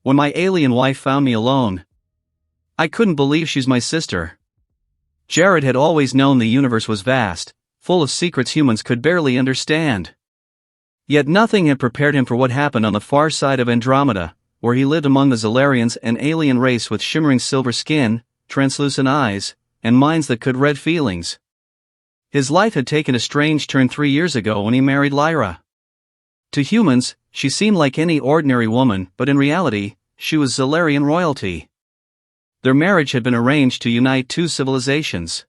when my alien wife found me alone. I couldn't believe she's my sister. Jared had always known the universe was vast, full of secrets humans could barely understand. Yet nothing had prepared him for what happened on the far side of Andromeda, where he lived among the Zolarians, an alien race with shimmering silver skin, translucent eyes, and minds that could read feelings. His life had taken a strange turn 3 years ago when he married Lyra. To humans, she seemed like any ordinary woman, but in reality, she was Zolarian royalty. Their marriage had been arranged to unite two civilizations.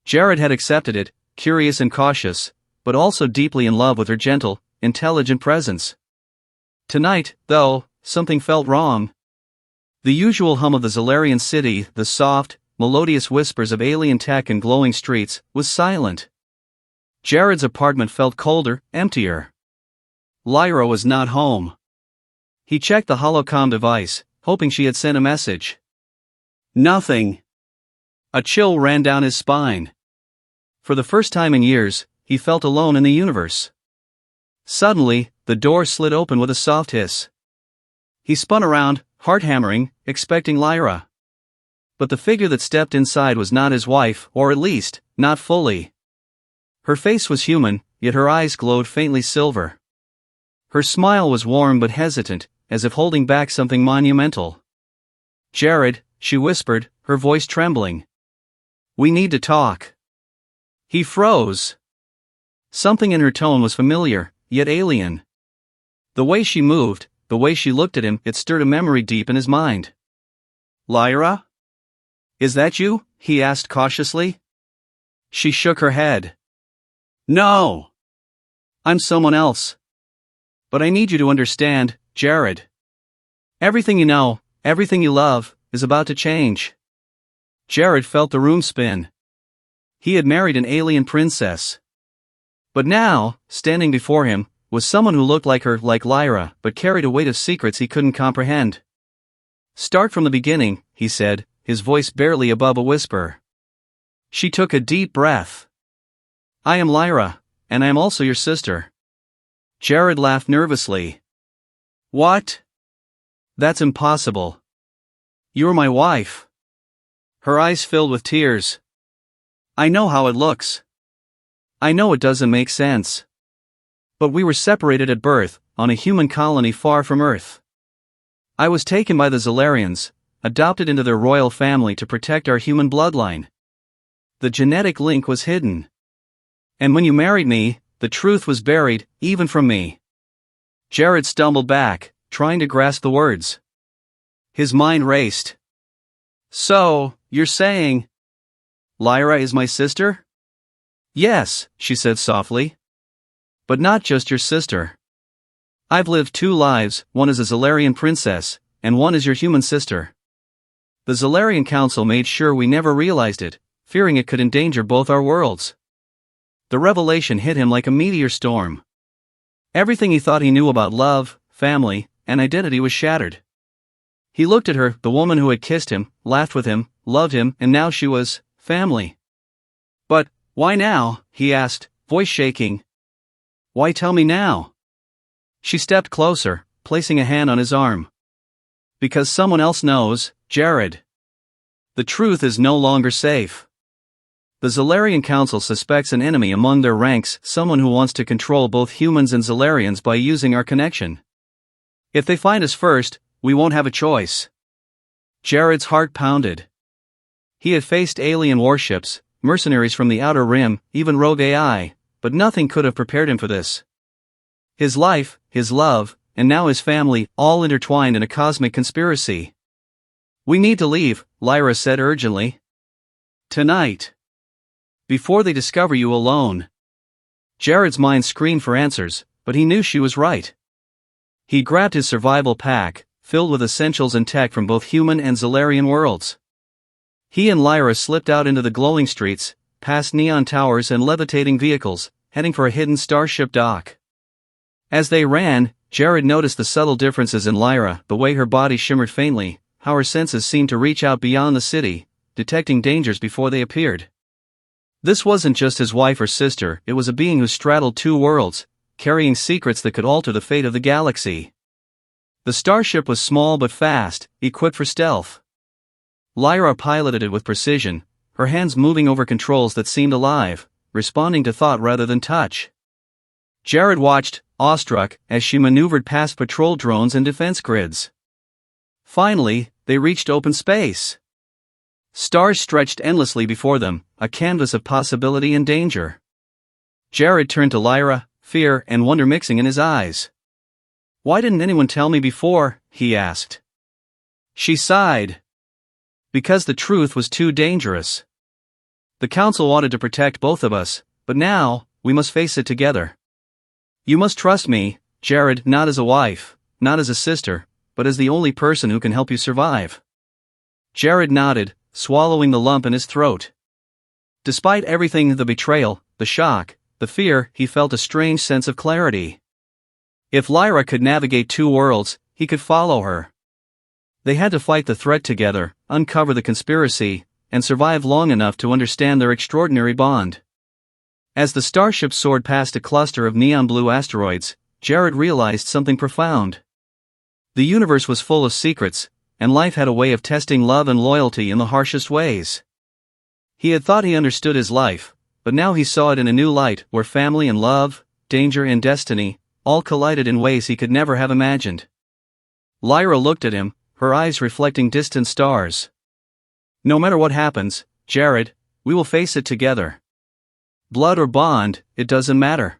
Jared had accepted it, curious and cautious, but also deeply in love with her gentle, intelligent presence. Tonight, though, something felt wrong. The usual hum of the Zolarian city, the soft, melodious whispers of alien tech and glowing streets, was silent. Jared's apartment felt colder, emptier. Lyra was not home. He checked the holocom device, hoping she had sent a message. Nothing. A chill ran down his spine. For the first time in years, he felt alone in the universe. Suddenly, the door slid open with a soft hiss. He spun around, heart hammering, expecting Lyra. But the figure that stepped inside was not his wife, or at least, not fully. Her face was human, yet her eyes glowed faintly silver. Her smile was warm but hesitant, as if holding back something monumental. "Jared," she whispered, her voice trembling. "We need to talk." He froze. Something in her tone was familiar, yet alien. The way she moved, the way she looked at him, it stirred a memory deep in his mind. "Lyra? Is that you?" he asked cautiously. She shook her head. "No. I'm someone else. But I need you to understand, Jared. Everything you know, everything you love, is about to change." Jared felt the room spin. He had married an alien princess. But now, standing before him, was someone who looked like her, like Lyra, but carried a weight of secrets he couldn't comprehend. "Start from the beginning," he said, his voice barely above a whisper. She took a deep breath. "I am Lyra, and I am also your sister." Jared laughed nervously. "What? That's impossible. You're my wife." Her eyes filled with tears. "I know how it looks. I know it doesn't make sense. But we were separated at birth, on a human colony far from Earth. I was taken by the Zolarians, adopted into their royal family to protect our human bloodline. The genetic link was hidden. And when you married me, the truth was buried, even from me." Jared stumbled back, trying to grasp the words. His mind raced. "So, you're saying Lyra is my sister?" "Yes," she said softly. "But not just your sister. I've lived 2 lives, one as a Zolarian princess, and one as your human sister. The Zolarian Council made sure we never realized it, fearing it could endanger both our worlds." The revelation hit him like a meteor storm. Everything he thought he knew about love, family, and identity was shattered. He looked at her, the woman who had kissed him, laughed with him, loved him, and now she was family. "But why now?" he asked, voice shaking. "Why tell me now?" She stepped closer, placing a hand on his arm. "Because someone else knows, Jared. The truth is no longer safe. The Zolarian Council suspects an enemy among their ranks, someone who wants to control both humans and Zolarians by using our connection. If they find us first, we won't have a choice." Jared's heart pounded. He had faced alien warships, mercenaries from the Outer Rim, even rogue AI, but nothing could have prepared him for this. His life, his love, and now his family, all intertwined in a cosmic conspiracy. "We need to leave," Lyra said urgently. "Tonight. Before they discover you alone." Jared's mind screamed for answers, but he knew she was right. He grabbed his survival pack, filled with essentials and tech from both human and Zolarian worlds. He and Lyra slipped out into the glowing streets, past neon towers and levitating vehicles, heading for a hidden starship dock. As they ran, Jared noticed the subtle differences in Lyra, the way her body shimmered faintly, how her senses seemed to reach out beyond the city, detecting dangers before they appeared. This wasn't just his wife or sister, it was a being who straddled 2 worlds, carrying secrets that could alter the fate of the galaxy. The starship was small but fast, equipped for stealth. Lyra piloted it with precision, her hands moving over controls that seemed alive, responding to thought rather than touch. Jared watched, awestruck, as she maneuvered past patrol drones and defense grids. Finally, they reached open space. Stars stretched endlessly before them, a canvas of possibility and danger. Jared turned to Lyra, fear and wonder mixing in his eyes. "Why didn't anyone tell me before?" he asked. She sighed. "Because the truth was too dangerous. The council wanted to protect both of us, but now, we must face it together. You must trust me, Jared, not as a wife, not as a sister, but as the only person who can help you survive." Jared nodded, swallowing the lump in his throat. Despite everything, the betrayal, the shock, the fear, he felt a strange sense of clarity. If Lyra could navigate two worlds, he could follow her. They had to fight the threat together, uncover the conspiracy, and survive long enough to understand their extraordinary bond. As the starship soared past a cluster of neon blue asteroids, Jared realized something profound. The universe was full of secrets, and life had a way of testing love and loyalty in the harshest ways. He had thought he understood his life, but now he saw it in a new light, where family and love, danger and destiny, all collided in ways he could never have imagined. Lyra looked at him, her eyes reflecting distant stars. "No matter what happens, Jared, we will face it together. Blood or bond, it doesn't matter.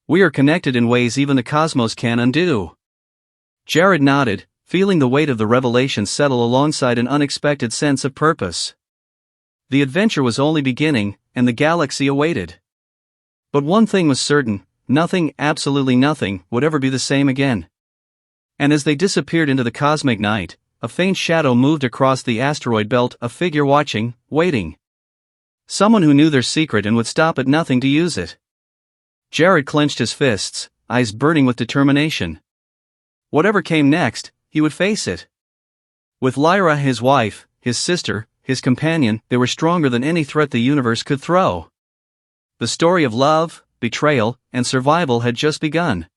We are connected in ways even the cosmos can undo." Jared nodded, feeling the weight of the revelation settle alongside an unexpected sense of purpose. The adventure was only beginning, and the galaxy awaited. But one thing was certain, nothing, absolutely nothing, would ever be the same again. And as they disappeared into the cosmic night, a faint shadow moved across the asteroid belt, a figure watching, waiting. Someone who knew their secret and would stop at nothing to use it. Jared clenched his fists, eyes burning with determination. Whatever came next, he would face it. With Lyra, his wife, his sister, his companion, they were stronger than any threat the universe could throw. The story of love, betrayal, and survival had just begun.